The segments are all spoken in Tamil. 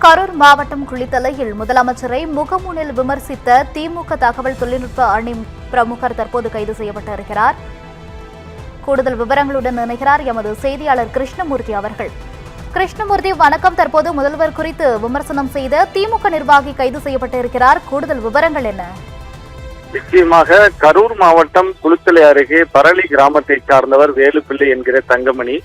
கரூர் மாவட்டம் குளித்தலையில் முதலமைச்சரை முகமுனில் விமர்சித்த திமுக தகவல் தொழில்நுட்ப அணி பிரமுகர் தற்போது கைது செய்யப்பட்டிருக்கிறார். கூடுதல் விவரங்களுடன் இணைகிறார் எமது செய்தியாளர் கிருஷ்ணமூர்த்தி அவர்கள். கிருஷ்ணமூர்த்தி, வணக்கம். தற்போது முதல்வர் குறித்து விமர்சனம் செய்த திமுக நிர்வாகி கைது செய்யப்பட்டிருக்கிறார். கூடுதல் விவரங்கள் என்ன? நிச்சயமாக கரூர் மாவட்டம் குளித்தலை அருகே பரளி கிராமத்தை சார்ந்தவர் வேலுப்பிள்ளை என்கிற தங்கமணி.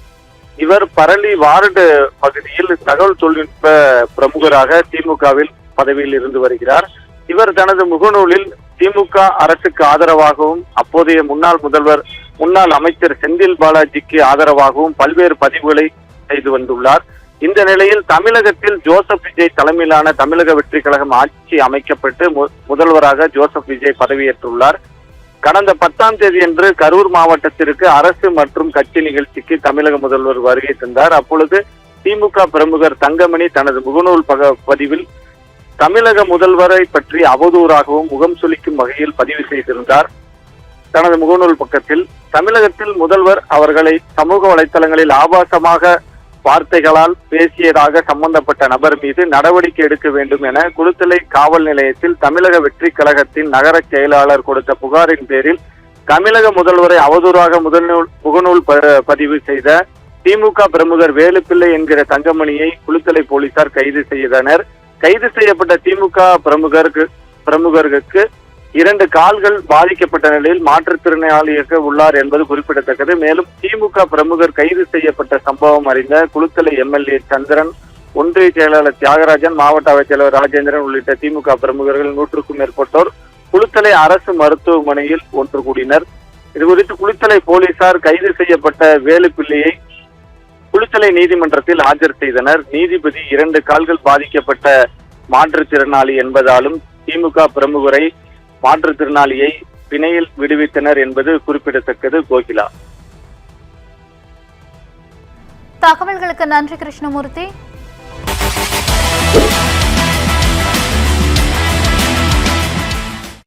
இவர் பரளி வார்டு பகுதியில் தகவல் தொழில்நுட்ப பிரமுகராக திமுகவில் பதவியில் இருந்து வருகிறார். இவர் தனது முகநூலில் திமுக அரசுக்கு ஆதரவாகவும் அப்போதைய முன்னாள் அமைச்சர் செந்தில் பாலாஜிக்கு ஆதரவாகவும் பல்வேறு பதிவுகளை செய்து வந்துள்ளார். இந்த நிலையில் தமிழகத்தில் ஜோசப் விஜய் தலைமையிலான தமிழக வெற்றி கழகம் ஆட்சி அமைக்கப்பட்டு முதல்வராக ஜோசப் விஜய் பதவியேற்றுள்ளார். கடந்த 10ஆம் தேதியன்று கரூர் மாவட்டத்திற்கு அரசு மற்றும் கட்சி நிகழ்ச்சிக்கு தமிழக முதல்வர் வருகை தந்தார். அப்பொழுது திமுக பிரமுகர் தங்கமணி தனது முகநூல் பதிவில் தமிழக முதல்வரை பற்றி அவதூறாகவும் முகம் சுளிக்கும் வகையில் பதிவு செய்திருந்தார். தனது முகநூல் பக்கத்தில் தமிழகத்தில் முதல்வர் அவர்களை சமூக வலைதளங்களில் ஆபாசமாக வார்த்தைகளால் பேசியதாக சம்பந்தப்பட்ட நபர் மீது நடவடிக்கை எடுக்க வேண்டும் என குளித்தலை காவல் நிலையத்தில் தமிழக வெற்றி கழகத்தின் நகர செயலாளர் கொடுத்த புகாரின் பேரில் தமிழக முதல்வரை அவதூறாக முகநூல் பதிவு செய்த திமுக பிரமுகர் வேலுப்பிள்ளை என்கிற தங்கமணியை குளித்தலை போலீசார் கைது செய்தனர். கைது செய்யப்பட்ட திமுக பிரமுகருக்கு 2 கால்கள் பாதிக்கப்பட்ட நிலையில் மாற்றுத்திறனாளியாக உள்ளார் என்பது குறிப்பிடத்தக்கது. மேலும் திமுக பிரமுகர் கைது செய்யப்பட்ட சம்பவம் அறிந்த குளித்தலை எம்எல்ஏ சந்திரன், ஒன்றிய செயலாளர் தியாகராஜன், மாவட்ட அவைச்செயலர் ராஜேந்திரன் உள்ளிட்ட திமுக பிரமுகர்கள் 100க்கும் மேற்பட்டோர் குளித்தலை அரசு மருத்துவமனையில் ஒன்று கூடினர். இதுகுறித்து குளித்தலை போலீசார் கைது செய்யப்பட்ட வேலுப்பிள்ளையை குளித்தலை நீதிமன்றத்தில் ஆஜர் செய்தனர். நீதிபதி 2 கால்கள் பாதிக்கப்பட்ட மாற்றுத்திறனாளி என்பதாலும் திமுக பிரமுகரை மாற்றுத்திறனாளியை பிணையில் விடுவித்தனர் என்பது குறிப்பிடத்தக்கது. கோகிலா, தகவல்களுக்கு நன்றி கிருஷ்ணமூர்த்தி.